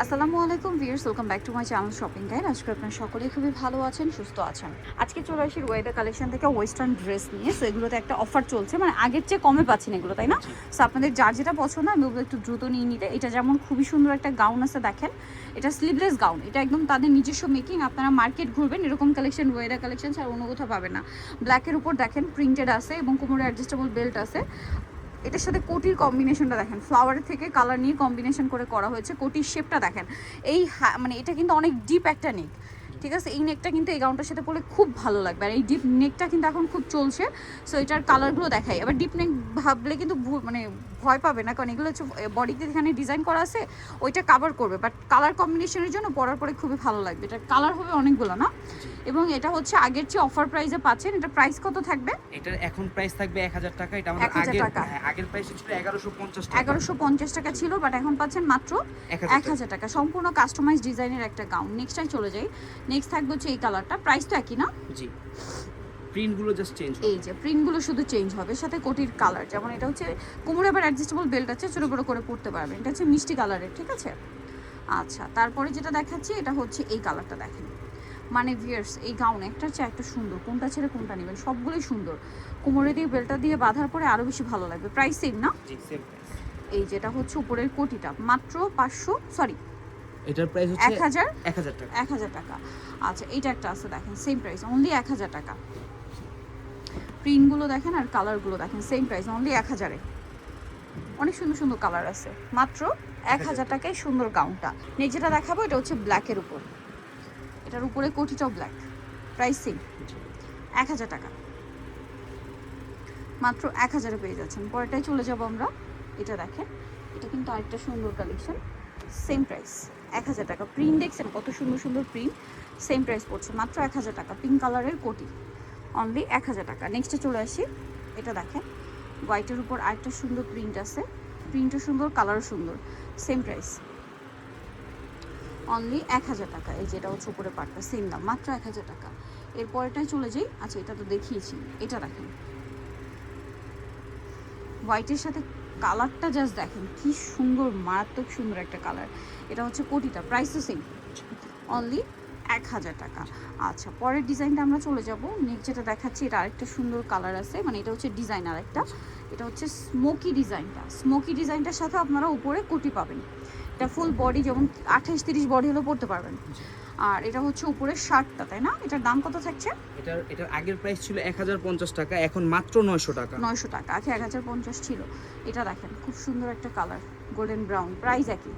আসসালামু আলাইকুম viewers, welcome back to my channel shopping guide. আজকে আপনারা সকলেই খুবই ভালো আছেন, সুস্থ আছেন। আজকে চলে আসি ওয়েদার কালেকশন থেকে ওয়েস্টার্ন ড্রেস নিয়ে। সো এগুলোতে একটা অফার চলছে, মানে আগের চেয়ে কমে পাচ্ছেন এগুলো, তাই না? সো আপনাদের যার যেটা পছন্দ আমি ওগুলো একটু দ্রুত নিয়ে নিতে। এটা যেমন খুবই সুন্দর একটা গাউন আছে, দেখেন এটা স্লিভলেস গাউন, এটা একদম তাদের নিজস্ব মেকিং। আপনারা মার্কেট ঘুরবেন, এরকম কালেকশন ওয়েদার কালেকশন ছাড়া অন্য কোথাও পাবেন না। ব্ল্যাকের উপর দেখেন প্রিন্টেড আছে এবং কোমরে অ্যাডজাস্টেবল বেল্ট আছে। এটার সাথে কোটির কম্বিনেশনটা দেখেন, ফ্লাওয়ারের থেকে কালার নিয়ে কম্বিনেশন করে করা হয়েছে। কোটির শেপটা দেখেন, এই মানে এটা কিন্তু অনেক ডিপ একটা নেক, ঠিক আছে? এই নেকটা কিন্তু এই গাউনটার সাথে পরলে খুব ভালো লাগবে। আর এই ডিপ নেকটা কিন্তু এখন খুব চলছে। সো এটার কালারগুলো দেখাই। আবার ডিপ নেক ভাবলে কিন্তু মানে ভয় পাবে না, কারণ এগুলো হচ্ছে বডিতে যেখানে ডিজাইন করা আছে ওইটা কাভার করবে, বাট কালার কম্বিনেশনের জন্য পরার পরে খুবই ভালো লাগবে। এটার কালার হবে অনেকগুলো না, এবং এটা হচ্ছে আগের চেয়ে অফার প্রাইসে পাচ্ছেন। এটা প্রাইস কত থাকবে? এটার এখন প্রাইস থাকবে 1000 টাকা। এটা আমাদের 1000 আগের টাকা। আগের প্রাইস ছিল 1150 টাকা। 1150 টাকা ছিল, বাট এখন পাচ্ছেন মাত্র 1000 টাকা। সম্পূর্ণ কাস্টমাইজ ডিজাইনের একটা গাউন। নেক্সটটাই চলে যাই। নেক্সট থাকবে হচ্ছে এই কালারটা, প্রাইস তো একই না? জি, প্রিন্টগুলো জাস্ট চেঞ্জ হবে। এই যে প্রিন্টগুলো শুধু চেঞ্জ হবে, সাথে কোটির কালার। যেমন এটা হচ্ছে কোমরে আবার অ্যাডজাস্টেবল বেল্ট আছে, ছোটো বড়ো করে পরতে পারবেন। এটা হচ্ছে মিষ্টি কালারের, ঠিক আছে? আচ্ছা, তারপরে যেটা দেখাচ্ছি এটা হচ্ছে এই কালারটা দেখেন। মানে ভিয়ার্স, এই গাউন একটার চেয়ে একটা সুন্দর, কোনটা ছেড়ে কোনটা নেবেন, সবগুলোই সুন্দর। কোমরে দিয়ে বেল্টটা দিয়ে বাঁধার পরে আরও বেশি ভালো লাগবে। প্রাইস সেম না? জি, সেম প্রাইস। এই যেটা হচ্ছে উপরের কোটিটা মাত্র 500, সরি এটার প্রাইস হচ্ছে 1000 টাকা। 1000 টাকা। আচ্ছা, এইটা একটা আছে দেখেন, সেম প্রাইস, অনলি 1000 টাকা। প্রিন্টগুলো দেখেন আর কালারগুলো দেখেন, সেম প্রাইস, অনলি 1000-এ। অনেক সুন্দর সুন্দর কালার আছে, মাত্র 1000 টাকায় সুন্দর গাউনটা। নেক্সট যেটা দেখাবো এটা হচ্ছে ব্ল্যাকের উপর, এটার উপরে কোটিটাও ব্ল্যাক। প্রাইস সেম, 1000 টাকা, মাত্র 1000-এ পেয়ে যাচ্ছেন। পরেরটাই চলে যাবো আমরা। এটা দেখেন, এটা কিন্তু আরেকটা সুন্দর কালেকশন, সেম প্রাইস 1000 টাকা। প্রিন্ট দেখছেন কত সুন্দর সুন্দর প্রিন্ট, সেম প্রাইস পড়ছে মাত্র 1000 টাকা। পিঙ্ক কালারের কোটি, অনলি 1000 টাকা। নেক্সটে চলে আসি। এটা দেখেন হোয়াইটের উপর আরেকটা সুন্দর প্রিন্ট আছে, প্রিন্টও সুন্দর, কালারও সুন্দর, সেম প্রাইস, অনলি 1000 টাকা। এই যেটা হচ্ছে উপরে পাটটা, সেম দাম, মাত্র 1000 টাকা। এরপরেটাই চলে যাই। আচ্ছা, এটা তো দেখিয়েছি। এটা দেখেন হোয়াইটের সাথে কালারটা জাস্ট দেখেন কি সুন্দর, মারাত্মক সুন্দর একটা কালার। এটা হচ্ছে কোটিটা, প্রাইস তো সেম, অনলি 1000 টাকা। আচ্ছা, পরের ডিজাইনটা আমরা চলে যাব। নেক্সট যেটা দেখাচ্ছি এটা আরেকটা সুন্দর কালার আছে, মানে এটা হচ্ছে ডিজাইন আরেকটা। এটা হচ্ছে স্মোকি ডিজাইনটা। স্মোকি ডিজাইনটার সাথে আপনারা উপরে কোটি পাবেন। এটা ফুল বডি, যেমন 28-30 বডি হলেও পড়তে পারবেন। আর এটা হচ্ছে উপরের শার্টটা, তাই না? এটার দাম কত থাকছে? এটার আগের প্রাইস ছিল 1050 টাকা, এখন মাত্র 900 টাকা। 900 টাকা, আগে 1050 ছিল। এটা দেখেন খুব সুন্দর একটা কালার, গোল্ডেন ব্রাউন, প্রাইস একই,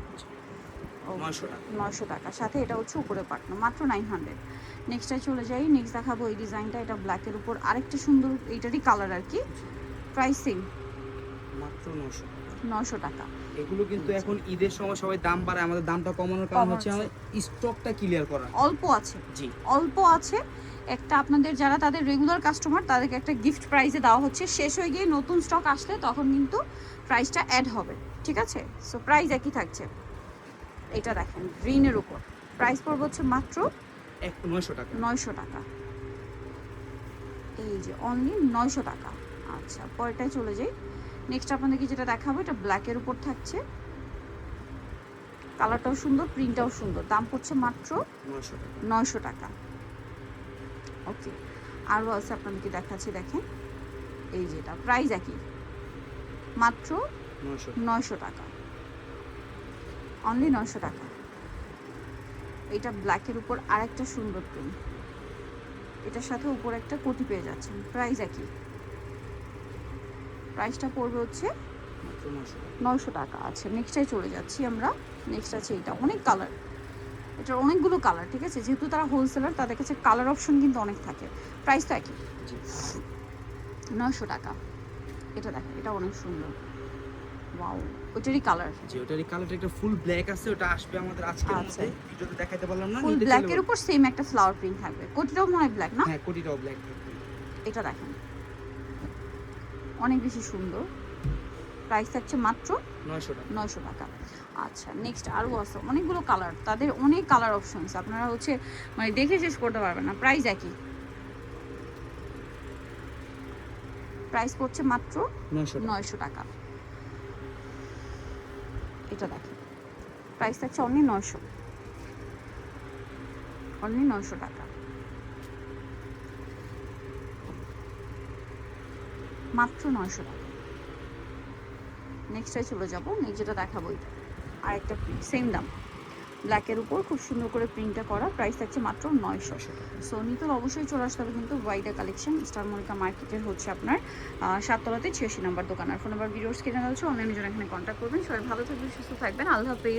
900 টাকা। 900 টাকা। সাথে এটা হচ্ছে উপরে পাটনা, মাত্র 900। নেক্সটে চলে যাই। নেক্সট দেখাবো এই ডিজাইনটা, এটা ব্ল্যাকের উপর আরেকটা সুন্দর, এইটারই কালার আর কি। প্রাইস সেম, মাত্র 900 টাকা। 900 টাকা। এগুলো কিন্তু এখন ঈদের সময় সবাই দাম বাড়ায়, আমাদের দামটা কমানোর কারণ হচ্ছে আমাদের স্টকটা ক্লিয়ার করা। অল্প আছে, জি, অল্প আছে। একটা আপনাদের যারা তাদের রেগুলার কাস্টমার তাদেরকে একটা গিফট প্রাইসে দেওয়া হচ্ছে। শেষ হয়ে গিয়ে নতুন স্টক আসলে তখন কিন্তু প্রাইসটা অ্যাড হবে, ঠিক আছে? সো প্রাইস একই থাকছে। এটা দেখেন গ্রিনের উপর, প্রাইস পড়বে হচ্ছে মাত্র 900 টাকা। 900 টাকা। এই যে অনলি 900 টাকা। আচ্ছা, পরেরটায় চলে যাই। নেক্সট আপনাদেরকে যেটা দেখাবো এটা ব্ল্যাকের উপর থাকছে, কালারটাও সুন্দর, প্রিন্টটাও সুন্দর। দাম পড়ছে মাত্র 900 টাকা। 900 টাকা। ওকে, আরও আছে আপনাদেরকে দেখাচ্ছি, দেখেন এই যেটা প্রাইস একই, মাত্র 900 টাকা, অনলি 900 টাকা। এটা ব্ল্যাকের উপর আরেকটা সুন্দর প্রিন্ট, এটার সাথে উপর একটা কোটি পেয়ে যাচ্ছেন। প্রাইস একই, প্রাইসটা পড়বে হচ্ছে 900 টাকা। আচ্ছা, নেক্সটটাই চলে যাচ্ছি আমরা। নেক্সট আছে এটা, অনেক কালার, এটার অনেকগুলো কালার, ঠিক আছে? যেহেতু তারা হোলসেলার তাদের কাছে কালার অপশন কিন্তু অনেক থাকে। প্রাইস তো একই, 900 টাকা। এটা দেখেন, এটা অনেক সুন্দর, ওয়াও, ওইটারই কালার। জি, ওটারই কালারটা একটা ফুল ব্ল্যাক আছে, ওটা আসবে আমাদের আজকের মধ্যে। ভিডিওতে দেখাইতে পারলাম না। ফুল ব্ল্যাকের উপর সেম একটা ফ্লাওয়ার প্রিন্ট থাকবে, কোটিটাও মনে হয় ব্ল্যাক না? হ্যাঁ, কোটিটাও ব্ল্যাক থাকবে। এটা দেখেন অনেক বেশি সুন্দর। প্রাইস থাকছে মাত্র 900 টাকা। 900 টাকা। আচ্ছা, নেক্সট আরও আছে অনেকগুলো কালার, তাদের অনেক কালার অপশনস, আপনারা হচ্ছে মানে দেখে শেষ করতে পারবেন না। প্রাইস একই, প্রাইস পড়ছে মাত্র 900 টাকা। 900 টাকা। এটা দেখেন প্রাইস থাকছে অনলি 900, অনলি 900 টাকা, মাত্র 900 টাকা। নেক্সটে চলে যাব, নেক্সট যেটা দেখাবো এটা আর একটা সেম দাম, ব্ল্যাকের উপর খুব সুন্দর করে প্রিন্টটা করা, প্রাইস থাকছে মাত্র 900 টাকা। সো নিতে অবশ্যই চলে আসতে হবে কিন্তু ওয়াইডা কালেকশন, স্টার মল্লিকা মার্কেটের হচ্ছে আপনার 7 তলাতে 86 নম্বর দোকান। আর ফোন নাম্বার ভিডিওস কিনে দেওয়া হচ্ছে, অনলাইনে জন্য এখানে কন্ট্যাক্ট করবেন। সবাই ভালো থাকবেন, সুস্থ থাকবেন, আল্লাহ হাফেজ।